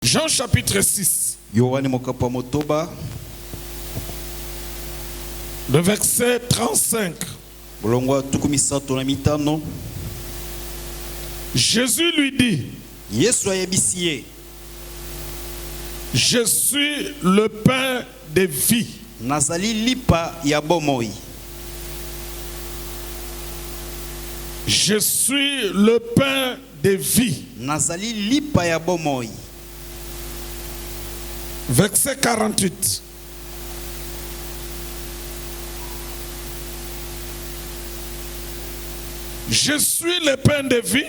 Jean chapitre 6. Le verset 35. Jésus lui dit: je suis le pain de vie. Je suis le pain de vie. Verset 48. Je suis le pain de vie.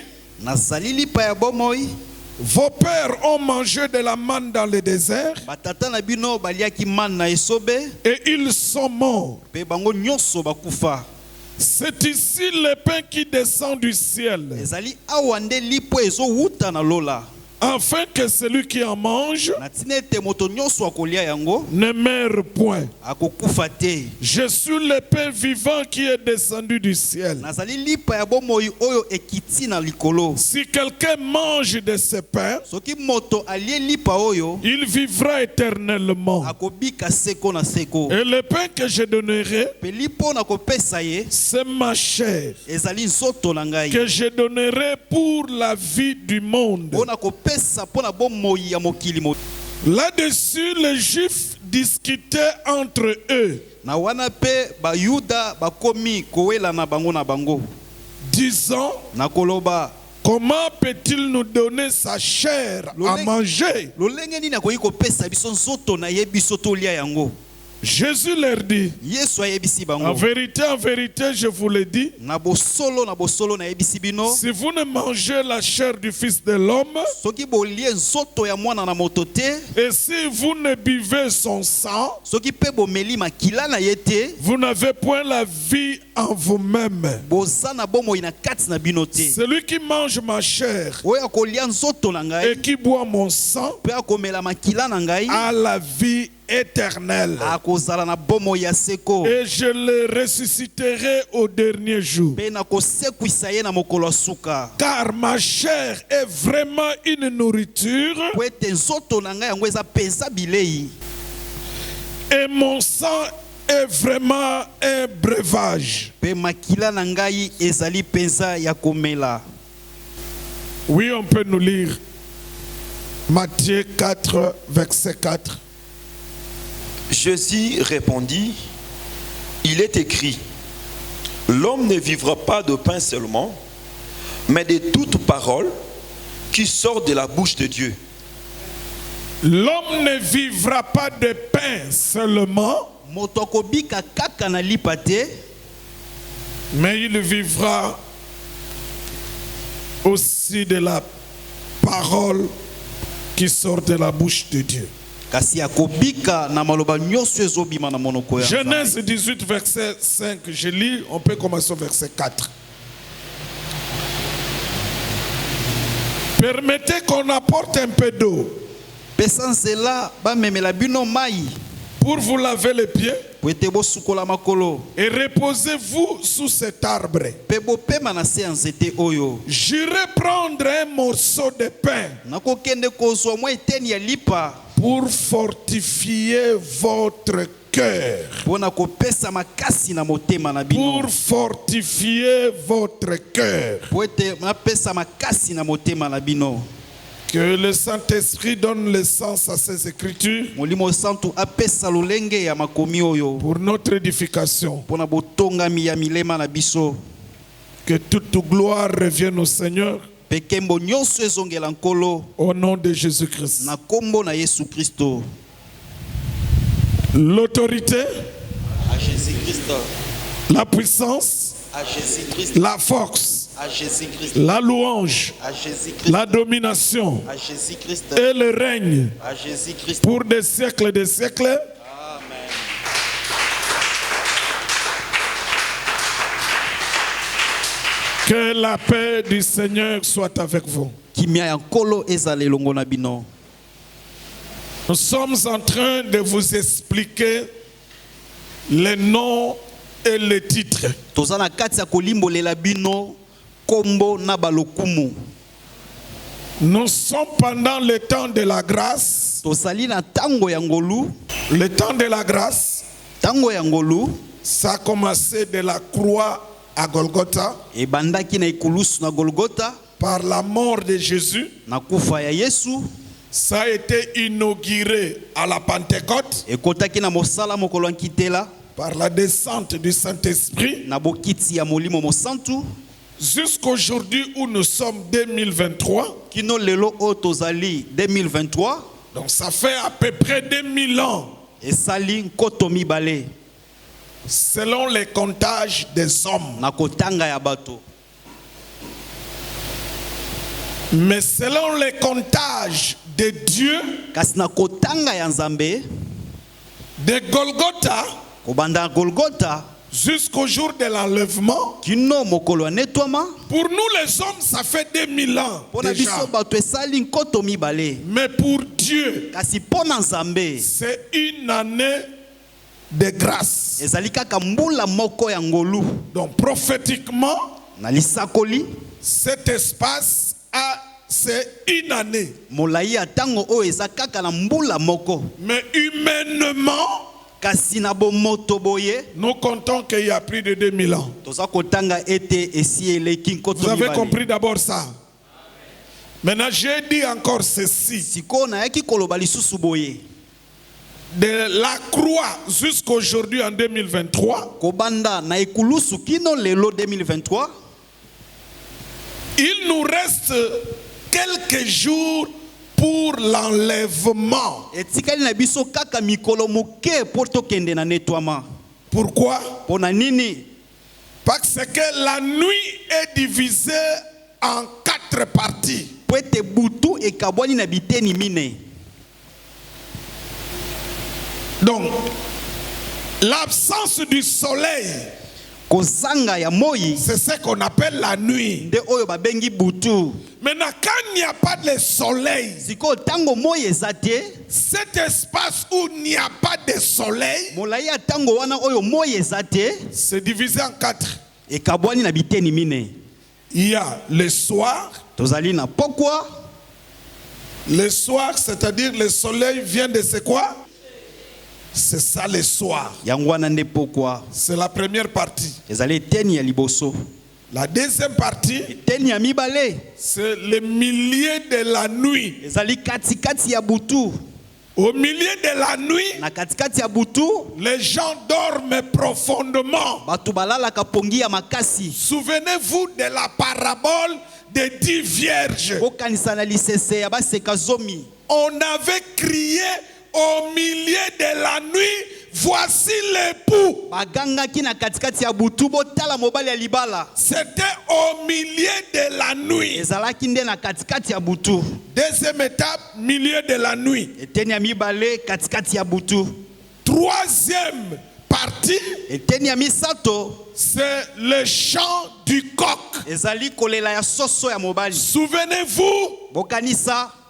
Vos pères ont mangé de la manne dans le désert et ils sont morts. C'est ici le pain qui descend du ciel, afin que celui qui en mange ne meure point. Je suis le pain vivant qui est descendu du ciel. Si quelqu'un mange de ce pain, il vivra éternellement. Et le pain que je donnerai, c'est ma chair que je donnerai pour la vie du monde. Là-dessus, les Juifs discutaient entre eux, disant: comment peut-il nous donner sa chair à manger? Jésus leur dit: en vérité, je vous le dis, si vous ne mangez la chair du Fils de l'homme, et si vous ne buvez son sang, vous n'avez point la vie en vous-même. Celui qui mange ma chair et qui boit mon sang a la vie éternelle, et je le ressusciterai au dernier jour. Car ma chair est vraiment une nourriture et mon sang est vraiment un breuvage. Oui, on peut nous lire Matthieu 4, verset 4. Jésus répondit: il est écrit, l'homme ne vivra pas de pain seulement, mais de toute parole qui sort de la bouche de Dieu. L'homme ne vivra pas de pain seulement, mais il vivra aussi de la parole qui sort de la bouche de Dieu. Genèse 18, verset 5, je lis, on peut commencer au verset 4. Permettez qu'on apporte un peu d'eau pour vous laver les pieds, et reposez-vous sous cet arbre. J'irai prendre un morceau de pain pour fortifier votre cœur. Pour fortifier votre cœur. Que le Saint-Esprit donne le sens à ces écritures pour notre édification. Que toute gloire revienne au Seigneur, au nom de Jésus-Christ. L'autorité, la puissance, la force, la louange, la domination et le règne pour des siècles et des siècles. Amen. Que la paix du Seigneur soit avec vous. Nous sommes en train de vous expliquer les noms et les titres. Nous sommes pendant le temps de la grâce. Le temps de la grâce. Ça a commencé de la croix à Golgotha. Par la mort de Jésus. Ça a été inauguré à la Pentecôte. Par la descente du Saint-Esprit. Jusqu'aujourd'hui où nous sommes 2023. Donc ça fait à peu près 2000 ans. Selon les comptages des hommes. Mais selon les comptages de Dieu, de Golgotha, jusqu'au jour de l'enlèvement, pour nous les hommes, ça fait 2000 ans déjà. Mais pour Dieu, c'est une année de grâce. Donc prophétiquement, cet espace c'est une année. Mais humainement, nous comptons qu'il y a plus de 2000 ans. Vous avez compris d'abord ça. Maintenant, j'ai dit encore ceci. De la croix jusqu'aujourd'hui en 2023, il nous reste quelques jours pour l'enlèvement. Pourquoi? Parce que la nuit est divisée en 4 parties. Donc, l'absence du soleil, c'est ce qu'on appelle la nuit. Maintenant, quand il n'y a pas de soleil, cet espace où il n'y a pas de soleil, c'est divisé en 4. Il y a le soir. Le soir, c'est-à-dire le soleil vient de c'est quoi? C'est ça le soir. C'est la première partie. La deuxième partie, c'est le milieu de la nuit. Au milieu de la nuit, les gens dorment profondément. Souvenez-vous de la parabole des 10 vierges. On avait crié au milieu de la nuit, voici l'époux. C'était au milieu de la nuit. Deuxième étape, milieu de la nuit. Troisième partie, c'est le chant du coq. Souvenez-vous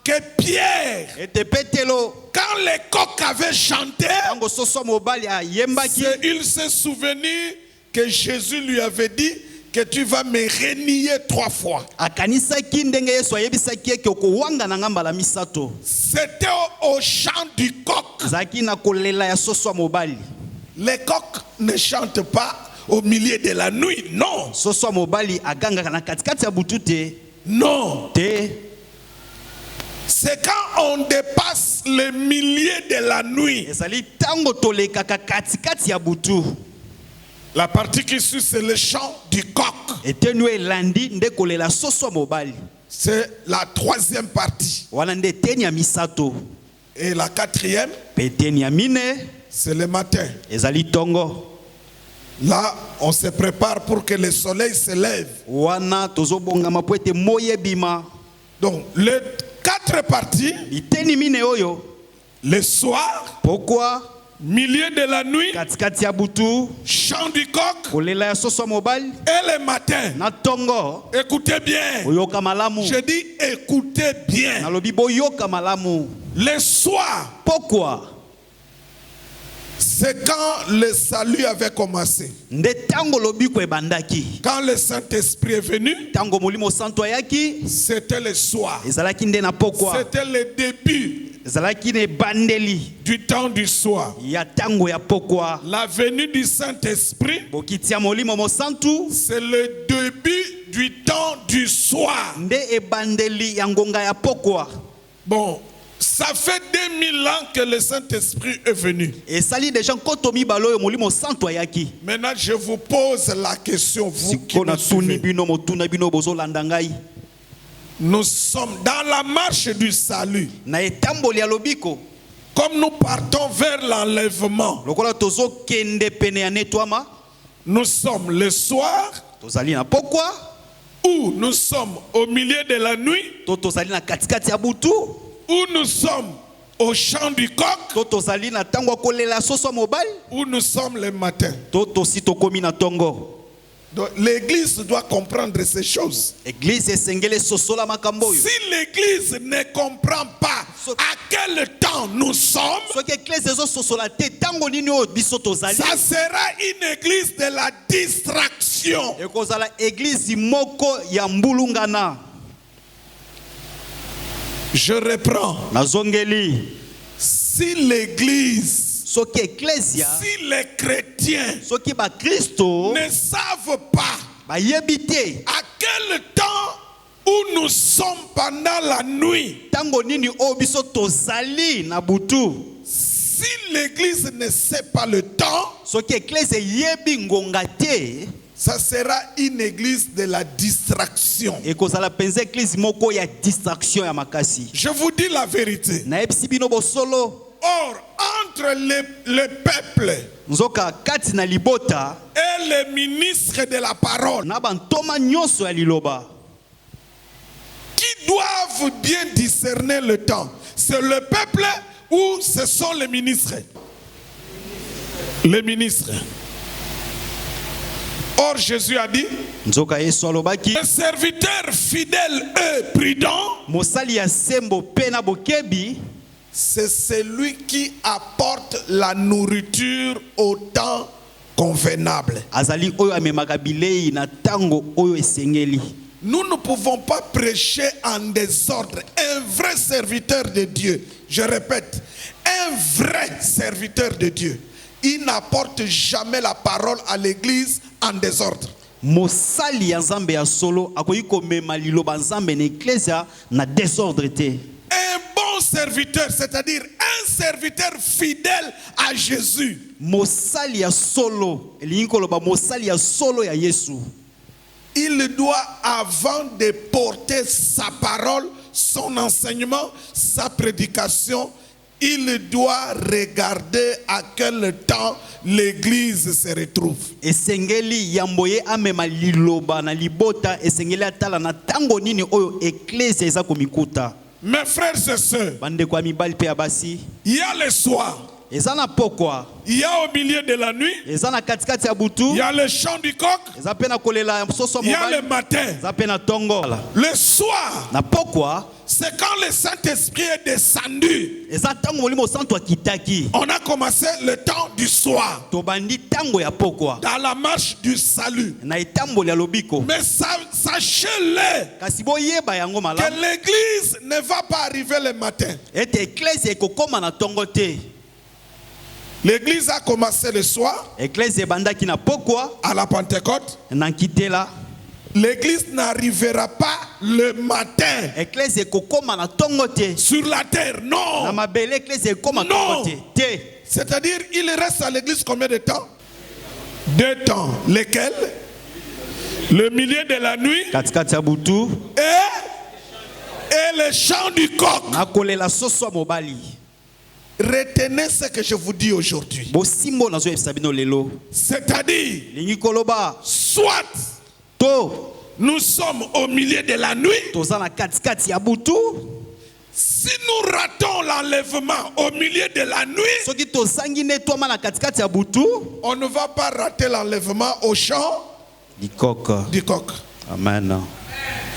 que Pierre, quand les coqs avaient chanté, il s'est souvenu que Jésus lui avait dit que tu vas me renier 3 fois. C'était au chant du coq. Les coqs ne chantent pas au milieu de la nuit, non. Non. C'est quand on dépasse le milieu de la nuit. La partie qui suit, c'est le chant du coq. C'est la troisième partie. Et la quatrième, c'est le matin. Là, on se prépare pour que le soleil se lève. Donc, les 4 parties, le soir, milieu de la nuit, chant du coq, et le matin. Écoutez bien. Je dis écoutez bien. Le soir, C'est quand le salut avait commencé. Quand le Saint-Esprit est venu, c'était le soir. C'était le début du temps du soir. La venue du Saint-Esprit, c'est le début du temps du soir. Bon, ça fait 2000 ans que le Saint-Esprit est venu. Maintenant, je vous pose la question, vous qui me suivez. Nous sommes dans la marche du salut. Comme nous partons vers l'enlèvement, nous sommes le soir, ou nous sommes au milieu de la nuit, où nous sommes au chant du coq, où nous sommes le matin. Donc, l'église doit comprendre ces choses. Si l'église ne comprend pas à quel temps nous sommes, ça sera une église de la distraction. Je reprends. Si l'église, si les chrétiens ne savent pas à quel temps où nous sommes pendant la nuit, si l'église ne sait pas le temps, ça sera une église de la distraction. Je vous dis la vérité. Or, entre le peuple et les ministres de la parole, qui doivent bien discerner le temps, c'est le peuple ou ce sont les ministres? Les ministres. Or, Jésus a dit, le serviteur fidèle et prudent, c'est celui qui apporte la nourriture au temps convenable. Nous ne pouvons pas prêcher en désordre. Un vrai serviteur de Dieu, je répète, un vrai serviteur de Dieu, il n'apporte jamais la parole à l'église en désordre. Un bon serviteur, c'est-à-dire un serviteur fidèle à Jésus, il doit, avant de porter sa parole, son enseignement, sa prédication, il doit regarder à quel temps l'église se retrouve. Mes frères et sœurs, il y a le soir, il y a au milieu de la nuit, il y a le chant du coq, il y a le matin. Le soir, c'est quand le Saint-Esprit est descendu. On a commencé le temps du soir, dans la marche du salut. Mais sachez-le que l'église ne va pas arriver le matin. L'église a commencé le soir, à la Pentecôte. L'église n'arrivera pas le matin sur la terre, non. Non. C'est-à-dire, il reste à l'église combien de temps? 2 temps. Lesquels? Le milieu de la nuit et le chant du coq. Retenez ce que je vous dis aujourd'hui. C'est-à-dire, soit nous sommes au milieu de la nuit, si nous ratons l'enlèvement au milieu de la nuit, on ne va pas rater l'enlèvement au chant du coq. Amen.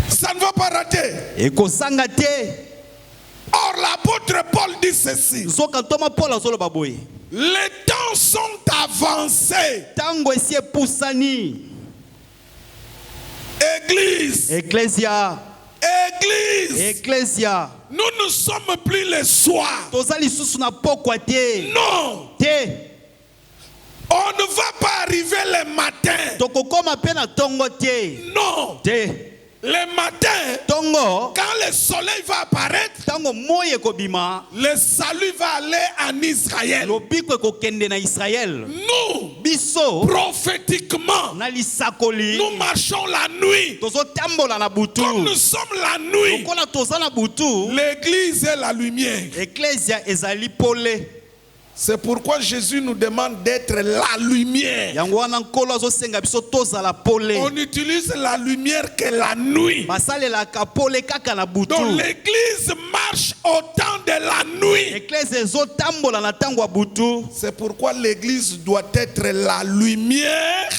Ça ne va pas rater. Or, l'apôtre Paul dit ceci. Les temps sont avancés. Tango esi epusani. Église. Ecclesia. Église. Ecclesia. Nous ne sommes plus les soirs. Tozali susu na pokwa te. Non. Te. On ne va pas arriver le matin. Tokokoma pe na tongo te. Non. Te. Le matin, tongo, quand le soleil va apparaître, tango moye kobima, le salut va aller en Israël. Lobiko kokende na Israël. Nous, biso, prophétiquement, na lisakoli, nous marchons la nuit. Tozo tambola na butu. Comme nous sommes la nuit, Tokola toza na butu. l'église est la lumière. Ecclesia ezali pole. C'est pourquoi Jésus nous demande d'être la lumière. On utilise la lumière que la nuit. Donc l'église marche au temps de la nuit. C'est pourquoi l'église doit être la lumière.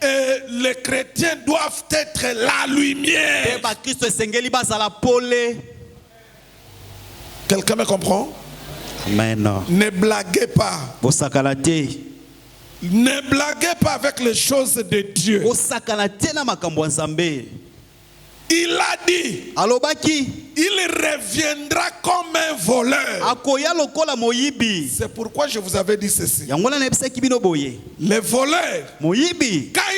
Et les chrétiens doivent être la lumière. Quelqu'un me comprend? Amen. Ne blaguez pas. Ne blaguez pas avec les choses de Dieu. Il a dit, il reviendra comme un voleur. C'est pourquoi je vous avais dit ceci. Le voleur, quand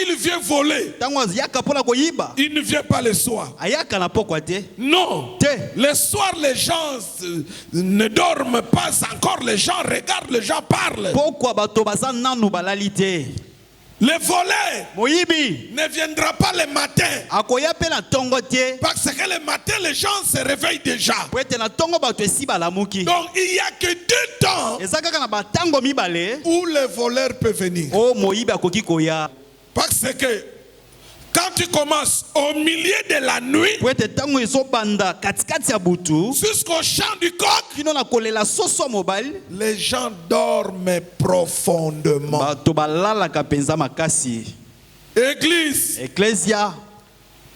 il vient voler, il ne vient pas le soir. Non. Le soir, les gens ne dorment pas encore. Les gens regardent, les gens parlent. Le voleur ne viendra pas le matin. Parce que le matin, les gens se réveillent déjà. Donc, il n'y a que 2 temps où le voleur peut venir. Parce que quand tu commences au milieu de la nuit jusqu'au chant du coq, les gens dorment profondément. Église, Ecclesia,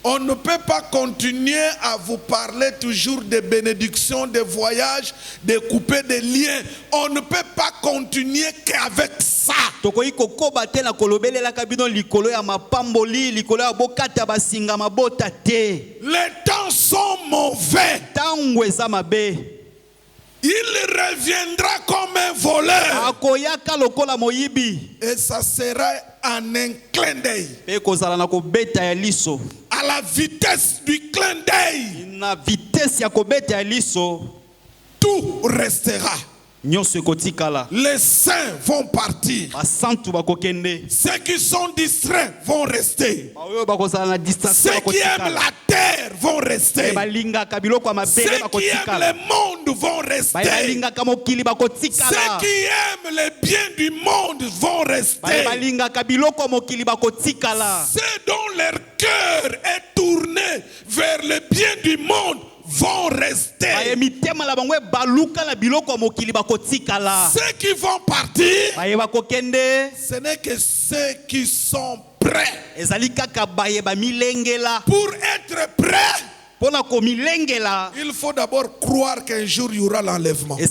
on ne peut pas continuer à vous parler toujours de bénédictions, de voyages, de couper des liens. On ne peut pas continuer qu'avec ça. Les temps sont mauvais. Il reviendra comme un voleur. Et ça sera en un clin d'œil. À la vitesse du clin d'œil. Tout restera. Les saints vont partir. Ceux qui sont distraits vont rester. Ceux qui aiment la terre vont rester. Ceux qui aiment le monde vont rester. Ceux qui aiment les biens du monde vont rester. Ceux dont leur cœur est tourné vers le bien du monde vont rester. Ceux qui vont partir, ce n'est que ceux qui sont prêts. Pour être prêts, il faut d'abord croire qu'un jour il y aura l'enlèvement. Pour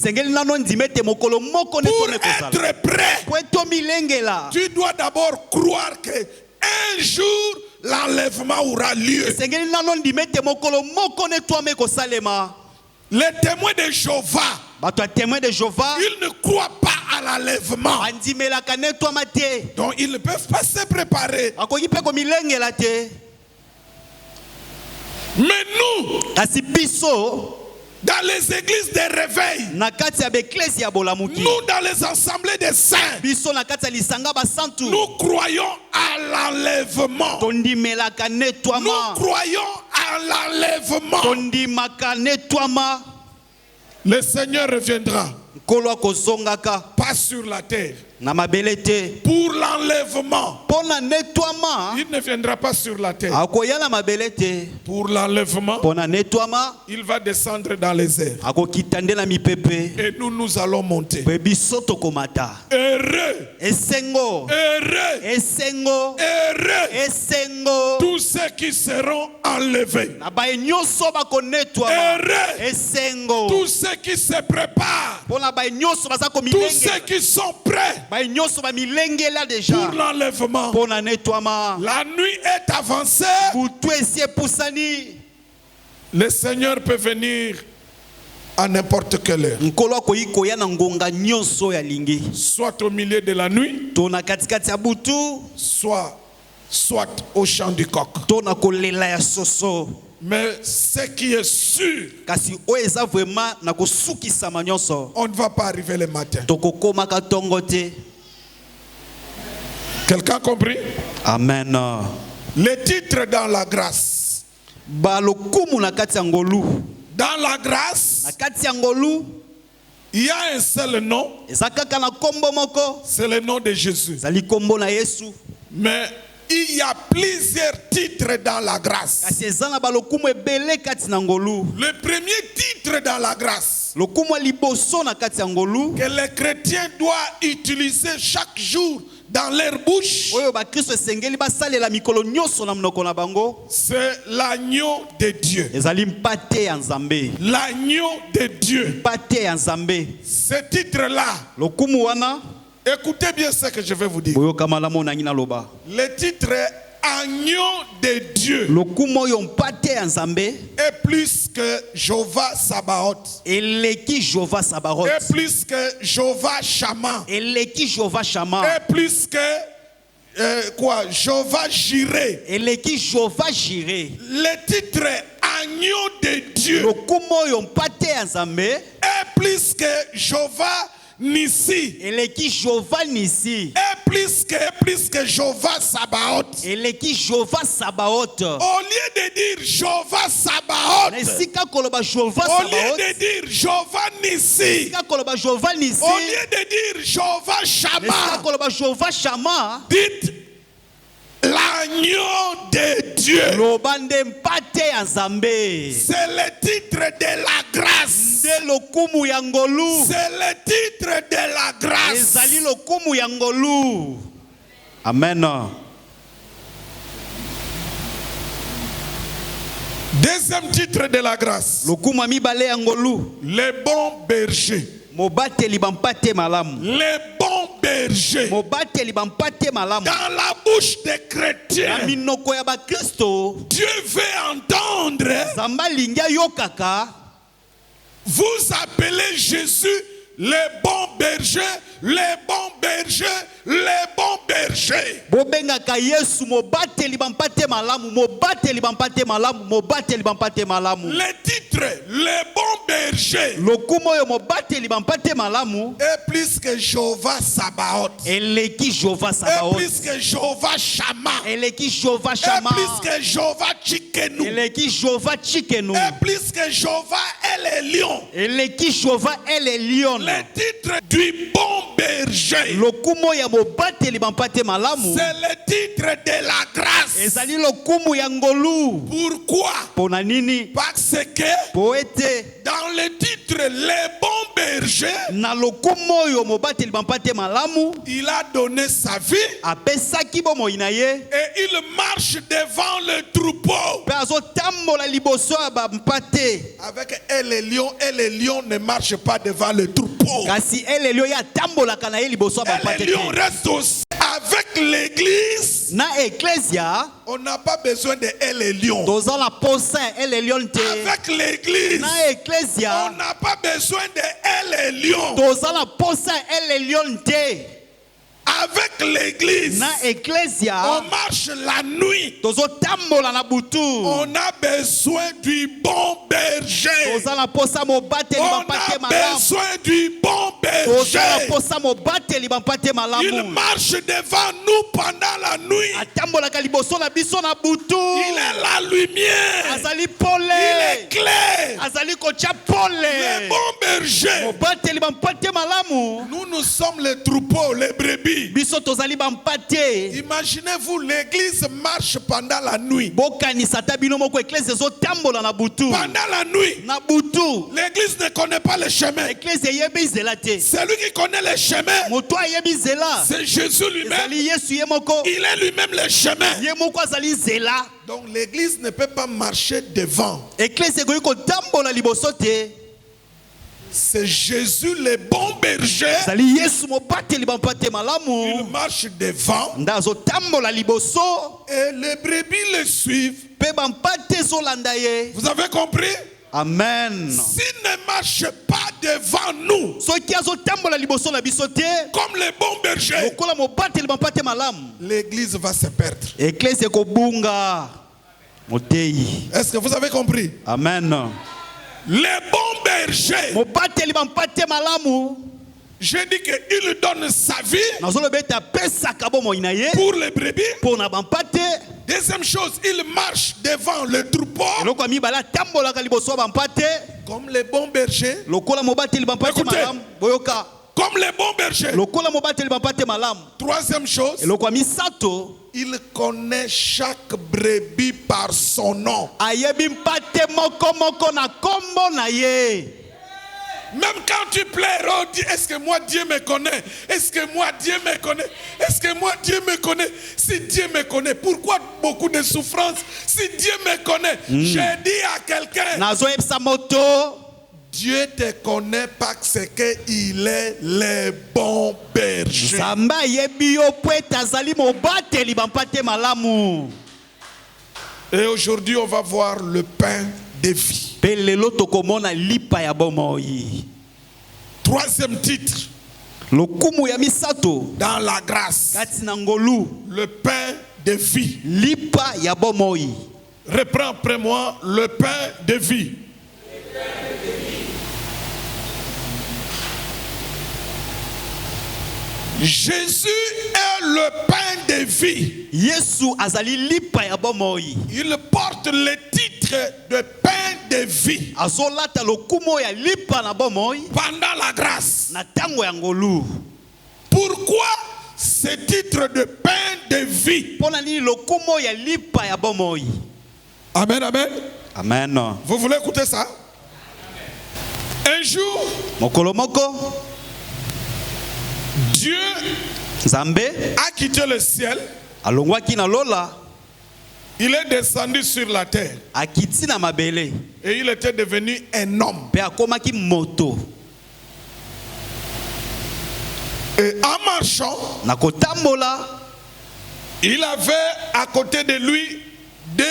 être prêt, tu dois d'abord croire qu'un jour l'enlèvement aura lieu. Les témoins de Jéhovah, ils ne croient pas à l'enlèvement. Donc ils ne peuvent pas se préparer. Mais nous, dans les églises de réveil, nous dans les assemblées des saints, nous croyons à l'enlèvement. Nous croyons à l'enlèvement. Le Seigneur reviendra. Pas sur la terre. Pour l'enlèvement. Il ne viendra pas sur la terre. Pour l'enlèvement, il va descendre dans les airs. Et nous allons monter. Heureux. Heureux. Tous ceux qui seront enlevés. Heureux. Tous ceux qui se préparent. Tous ceux qui sont prêts. Pour l'enlèvement. La nuit est avancée. Le Seigneur peut venir à n'importe quelle heure. Soit au milieu de la nuit, soit au chant du coq. Mais ce qui est sûr, on ne va pas arriver le matin. Quelqu'un a compris? Amen. Les titres dans la grâce. Dans la grâce, il y a un seul nom. C'est le nom de Jésus. Mais il y a plusieurs titres dans la grâce. Le premier titre dans la grâce que les chrétiens doivent utiliser chaque jour dans leur bouche, c'est l'agneau de Dieu. L'agneau de Dieu. Ce titre-là, écoutez bien ce que je vais vous dire. Le titre agneau de Dieu est plus que Jéhovah Sabaoth. Est plus que Jéhovah Shammah. Est plus que Jéhovah Jireh. Le titre agneau de Dieu est plus que Jéhovah Nissi. Et plus que Jéhovah Sabaoth. Au lieu de dire Jéhovah Sabaoth, au lieu de dire Jéhovah Nissi, au lieu de dire Jéhovah Shammah, dites l'agneau de Dieu. C'est le titre de la grâce. C'est le titre de la grâce. Amen. Deuxième titre de la grâce. Le bon berger. Les bons bergers. Dans la bouche des chrétiens, Dieu veut entendre. Vous appelez Jésus les bons bergers, les bons bergers, les bons bergers. Le titre, les bons bergers, est plus que Jéhovah Sabaoth. Est plus que Jéhovah Shammah. Est plus que Jéhovah Tsidkenu. Est plus que Jéhovah El-Elyon. Le titre du bon berger, c'est le titre de la grâce. Pourquoi? Parce que dans le titre les bons bergers, il a donné sa vie et il marche devant le troupeau. Avec El-Elyon, El-Elyon ne marche pas devant le troupeau. El-Elyon reste aussi. Avec l'église, on n'a pas besoin de El-Elyon. Avec l'église, on n'a pas besoin de El-Elyon. Avec l'église, on marche la nuit. On a besoin du bon berger. On a besoin du bon berger. Il marche devant nous pendant la nuit. Il est la lumière. Il est clair. Le bon berger. Nous sommes les troupeaux, les brebis. Imaginez-vous, l'église marche pendant la nuit. Pendant la nuit, l'église ne connaît pas le chemin. Celui qui connaît le chemin, c'est Jésus lui-même. Il est lui-même le chemin. Donc l'église ne peut pas marcher devant. C'est Jésus le bon berger. Il marche devant. Et les brebis le suivent. Vous avez compris? Amen. S'il ne marche pas devant nous, comme les bons bergers, l'église va se perdre. Est-ce que vous avez compris? Amen. Les bons bergers, je dis qu'il donne sa vie pour les brebis. Deuxième chose, il marche devant le troupeau. Comme les bons bergers. Écoutez, comme les bons bergers. Troisième chose, il connaît chaque brebis par son nom. Même quand tu pleures, oh, dis, est-ce que moi Dieu me connaît? Est-ce que moi Dieu me connaît? Est-ce que moi Dieu me connaît? Si Dieu me connaît, pourquoi beaucoup de souffrances? Si Dieu me connaît, j'ai dit à quelqu'un, Dieu te connaît parce qu'il est le bon berger. Et aujourd'hui, on va voir le pain de vie. Troisième titre. Dans la grâce. Le pain de vie. Reprends après moi le pain de vie. Jésus est le pain de vie. Il porte le titre de pain de vie. Pendant la grâce. Pourquoi ce titre de pain de vie? Amen, amen. Amen. Vous voulez écouter ça? Un jour, Dieu a quitté le ciel. Il est descendu sur la terre. Et il était devenu un homme. Et en marchant, il avait à côté de lui deux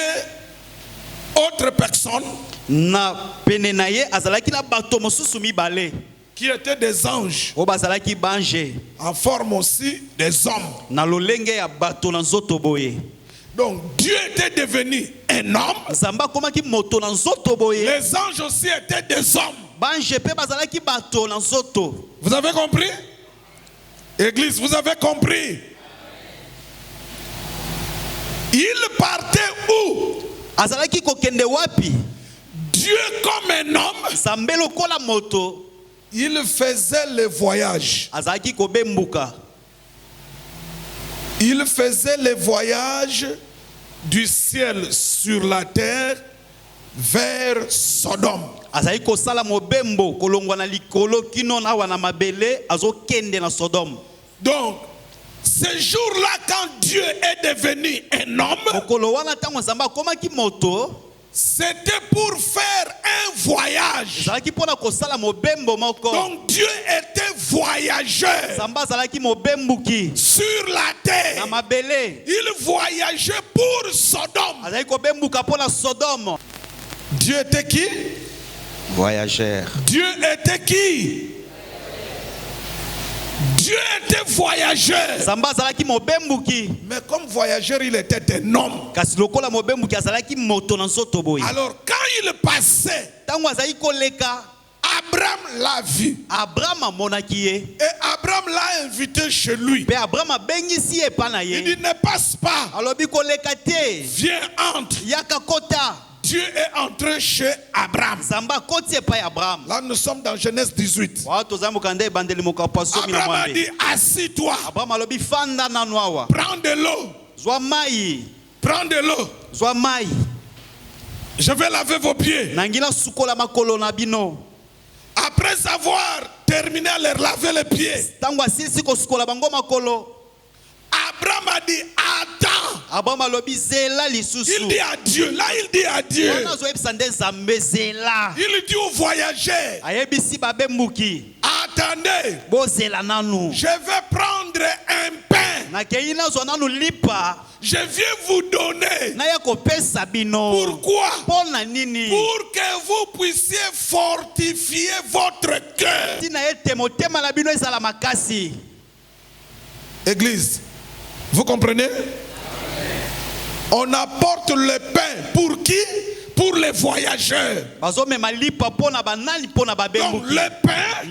autres personnes qui étaient des anges, en forme aussi des hommes. Donc Dieu était devenu un homme. Les anges aussi étaient des hommes. Vous avez compris? Église, vous avez compris? Il partait où? Dieu comme un homme, il faisait le voyage. Il faisait le voyage du ciel sur la terre vers Sodome. Donc, ce jour-là, quand Dieu est devenu un homme, c'était pour faire un voyage. Donc Dieu était voyageur sur la terre. Il voyageait pour Sodome. Dieu était qui? Voyageur. Dieu était qui? Dieu était voyageur. Mais comme voyageur, il était un homme. Alors quand il passait, Abraham l'a vu. Et Abraham l'a invité chez lui. Il dit, ne passe pas. Viens, entre. Dieu est entré chez Abraham. Là, nous sommes dans Genèse 18. Abraham a dit, assis-toi. Prends de l'eau. Prends de l'eau. Je vais laver vos pieds. Après avoir terminé à leur laver les pieds, Abraham a dit, attends. Il dit à Dieu. Là, il dit à Dieu. Il dit aux voyageurs, attendez. Je vais prendre un pain. Je viens vous donner. Pourquoi? Pour que vous puissiez fortifier votre cœur. Église, vous comprenez? On apporte le pain pour qui? Pour les voyageurs. Donc le pain,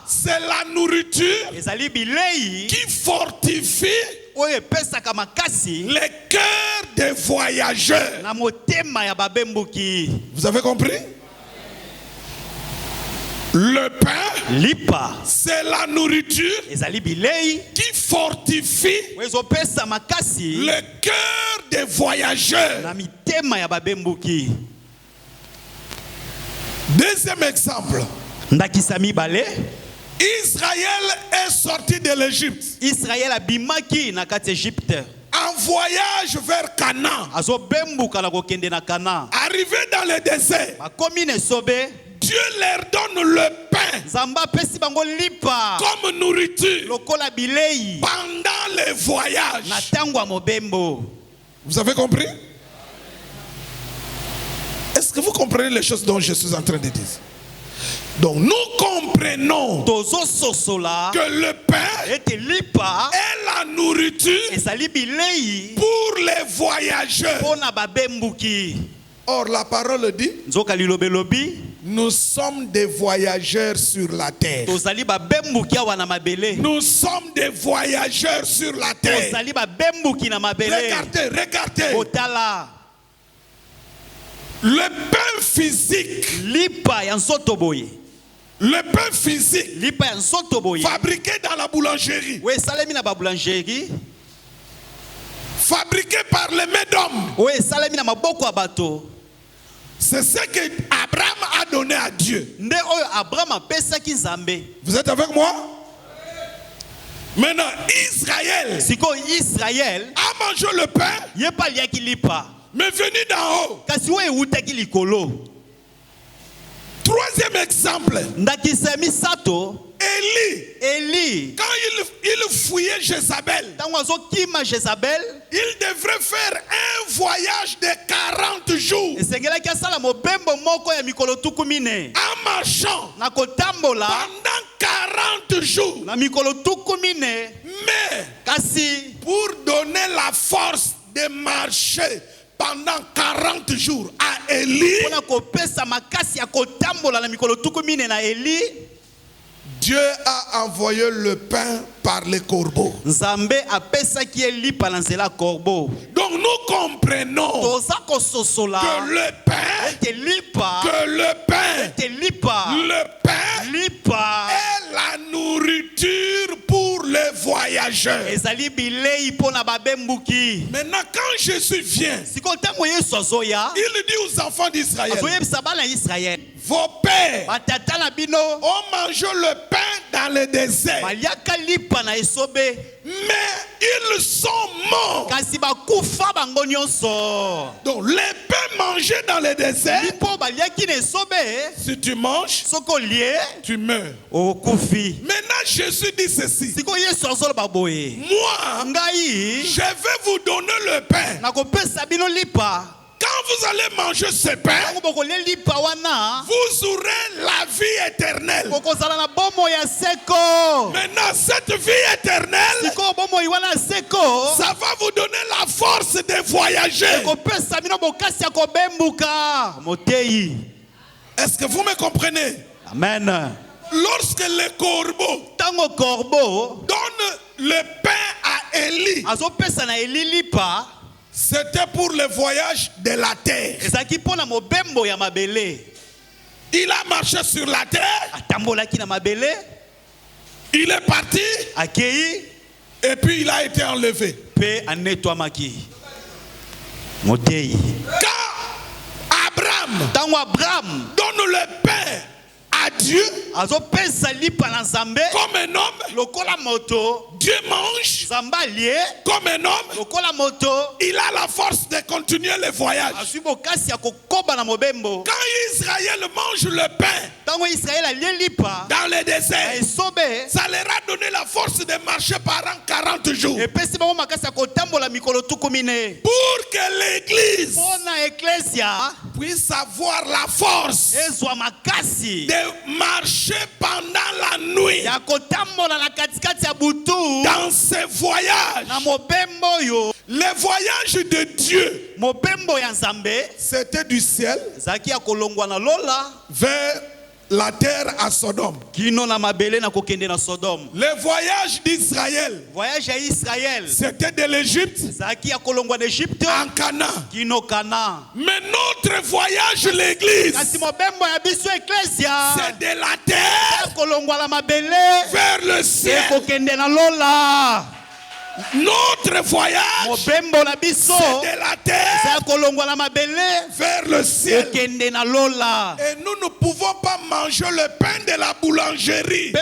c'est la nourriture qui fortifie les cœurs des voyageurs. Vous avez compris? Le pain, c'est la nourriture qui fortifie le cœur des voyageurs. Deuxième exemple. Israël est sorti de l'Égypte. En voyage vers Canaan. Arrivé dans le désert. Dieu leur donne le pain comme nourriture pendant les voyages. Vous avez compris? Est-ce que vous comprenez les choses dont je suis en train de dire? Donc nous comprenons que le pain est la nourriture pour les voyageurs. Or la parole dit, nous sommes des voyageurs sur la terre. Nous sommes des voyageurs sur la terre. Regardez. Le pain physique. Le pain physique fabriqué dans la boulangerie. Fabriqué par les mains d'hommes. C'est ce que Abraham a donné à Dieu. Vous êtes avec moi? Maintenant, Israël a mangé le pain, mais venu d'en haut. Troisième exemple. Élie, quand il fouillait Jézabel, il devrait faire un voyage de 40 jours en marchant pendant 40 jours. Mais pour donner la force de marcher pendant 40 jours à Élie, Dieu a envoyé le pain par les corbeaux. Donc nous comprenons que le pain est la nourriture pour les voyageurs. Maintenant quand Jésus vient, il dit aux enfants d'Israël, vos pères ont mangé le pain dans le désert, mais ils sont morts. Donc les pains mangés dans le désert, si tu manges, tu meurs. Maintenant Jésus dit ceci, moi, je vais vous donner le pain. Quand vous allez manger ce pain, vous aurez la vie éternelle. Maintenant, cette vie éternelle, ça va vous donner la force de voyager. Est-ce que vous me comprenez? Amen. Lorsque le corbeau donne le pain à Élie, C'était pour le voyage de la terre. Il a marché sur la terre. Il est parti. Et puis il a été enlevé. Quand Abraham donne le pain à Dieu, comme un homme, Dieu mange comme un homme, il a la force de continuer le voyage. Quand Israël mange le pain dans le désert, ça leur a donné la force de marcher pendant 40 jours. Pour que l'église puisse avoir la force de marcher pendant la nuit dans ce voyage. Le voyage de Dieu, c'était du ciel vers la terre à Sodome. Le voyage d'Israël, c'était de l'Égypte en Canaan. Mais notre voyage, l'église, c'est de la terre vers le ciel. Notre voyage, c'est de la terre vers le ciel. Et nous ne pouvons pas manger le pain de la boulangerie.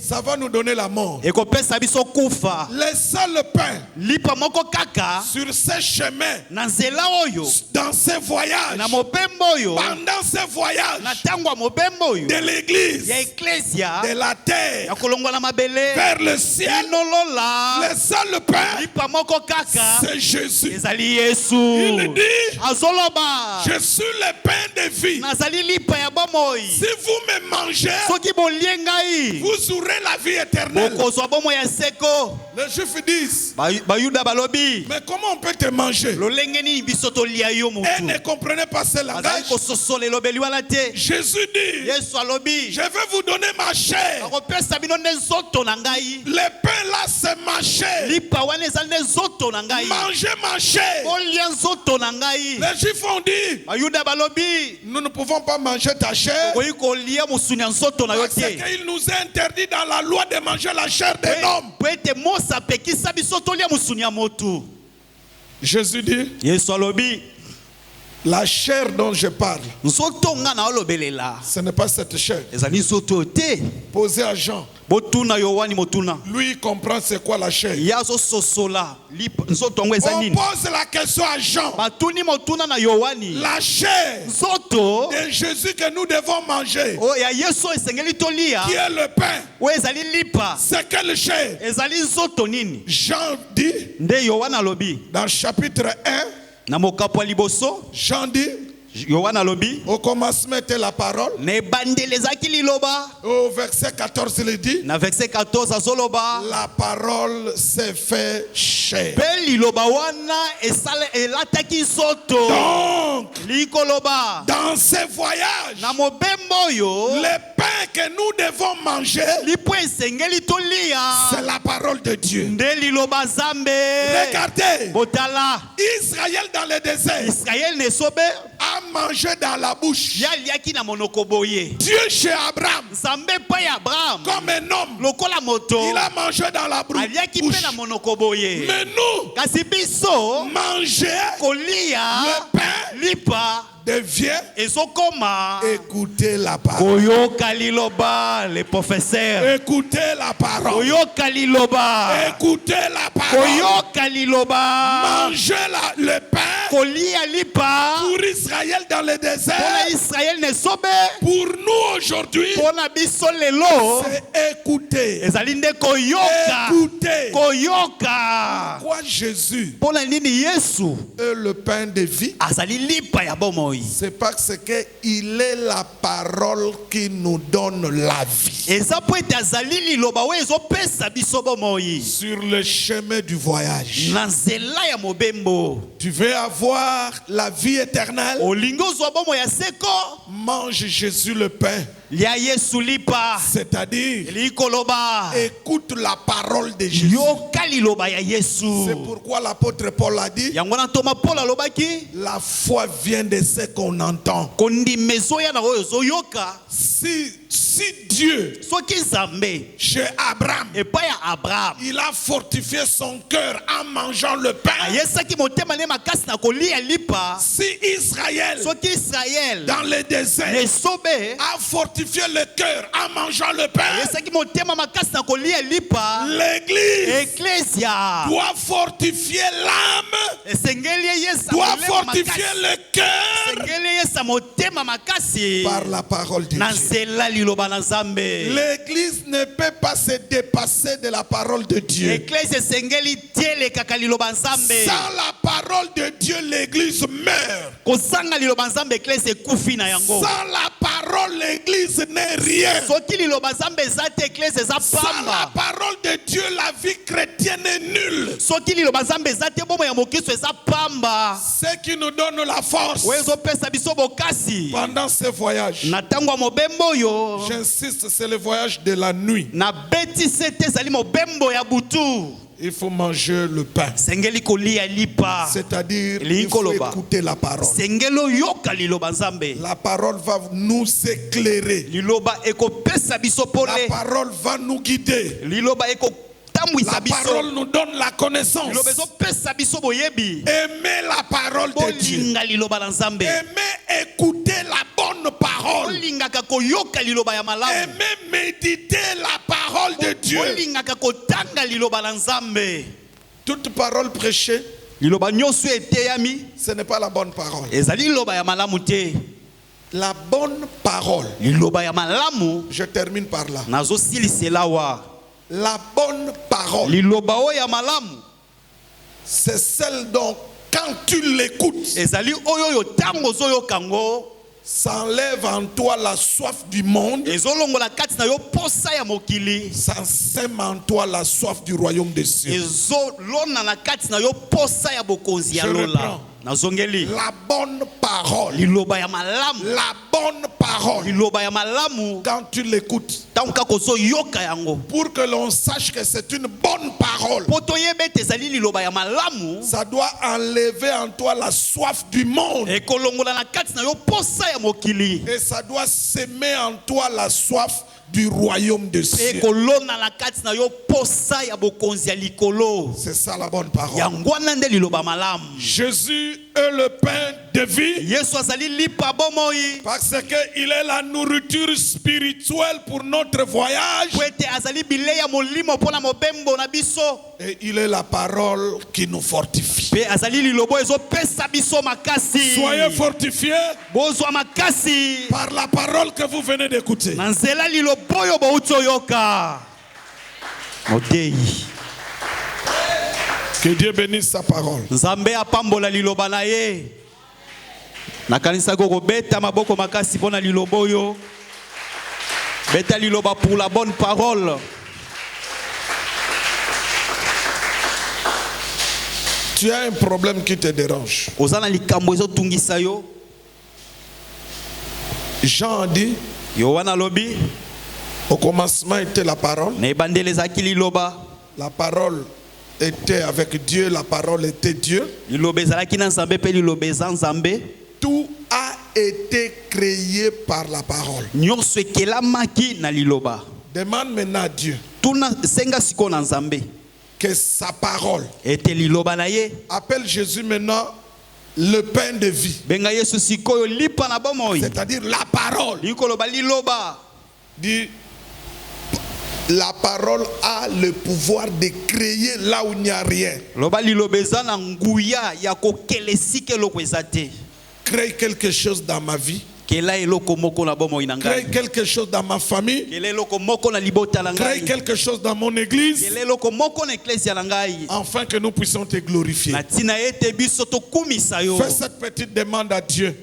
Ça va nous donner la mort. Le seul pain sur ces chemins, dans ces voyages, pendant ces voyages de l'église, de la terre vers le ciel, le seul pain, c'est Jésus. Il dit, je suis le pain de vie. Si vous me mangez, vous aurez la vie éternelle. Les Juifs disent, mais comment on peut te manger? Et ne comprenez pas ce langage. Jésus dit, je vais vous donner ma chair. Le pain là, c'est ma chair. Mangez ma chair. Les Juifs ont dit, nous ne pouvons pas manger ta chair parce qu'il nous est interdit dans la loi de manger la chair d'un homme. Jésus dit, la chair dont je parle, ce n'est pas cette chair. Posez à Jean. Lui il comprend c'est quoi la chair. On pose la question à Jean. La chair de Jésus que nous devons manger, qui est le pain, c'est quelle chair? Jean dit dans chapitre 1, Jean dit, au commencement était la parole. Au verset 14 il dit, la parole s'est fait chair. Donc, dans ces voyages, le pain que nous devons manger, c'est la parole de Dieu. Regardez, Israël dans le désert a mangé dans la bouche. Dieu chez Abraham, comme un homme, il a mangé dans la bouche. Mais nous, manger le pain devient écouter la parole. Les professeurs. Écoutez la parole. Écoutez la parole. Manger le pain pour Israël dans le désert. Pour nous aujourd'hui, c'est écouter. Écouter. Pourquoi Jésus est le pain de vie? C'est parce qu'il est la parole qui nous donne la vie. Sur le chemin du voyage, tu veux avoir la vie éternelle? Mange Jésus le pain. C'est-à-dire, écoute la parole de Jésus. C'est pourquoi l'apôtre Paul a dit, la foi vient de ce qu'on entend. Si Dieu, chez Abraham, il a fortifié son cœur en mangeant le pain, si Israël, dans le désert, a fortifié le cœur en mangeant le pain, l'Église doit fortifier l'âme, doit fortifier le cœur par la parole de Dieu. L'Église ne peut pas se dépasser de la parole de Dieu. Sans la parole de Dieu, l'Église meurt. Sans la parole, l'Église n'est rien. Sans la parole de Dieu, la vie chrétienne est nulle. Ce qui nous donne la force pendant ce voyage, j'insiste, c'est le voyage de la nuit. Il faut manger le pain. C'est-à-dire, il faut écouter la parole. La parole va nous éclairer. La parole va nous guider. La parole nous donne la connaissance. Aimez la parole de Dieu. Aimez écouter la bonne parole. Aimez méditer la parole de Dieu. Toute parole prêchée, ce n'est pas la bonne parole. La bonne parole, je termine par là. La bonne parole, c'est celle dont quand tu l'écoutes, ça enlève en toi la soif du monde, ça sème en toi la soif du royaume des cieux. Je reprends. La bonne parole, la bonne parole, quand tu l'écoutes, pour que l'on sache que c'est une bonne parole, ça doit enlever en toi la soif du monde, et ça doit s'aimer en toi la soif du royaume de cieux. C'est ça la bonne parole. Jésus est le pain de vie, parce qu'il est la nourriture spirituelle pour notre voyage, et il est la parole qui nous fortifie. Soyez fortifiés par la parole que vous venez d'écouter. Que Dieu bénisse sa parole. Beta liloba pour la bonne parole. Tu as un problème qui te dérange. Jean a dit, au commencement était la parole. La parole était avec Dieu, la parole était Dieu. Tout a été créé par la parole. Demande maintenant à Dieu que sa parole appelle Jésus maintenant le pain de vie. C'est-à-dire la parole. Dit, la parole a le pouvoir de créer là où il n'y a rien. Crée quelque chose dans ma vie. Crée quelque chose dans ma famille. Crée quelque chose dans mon église. Afin que nous puissions te glorifier. Fais cette petite demande à Dieu.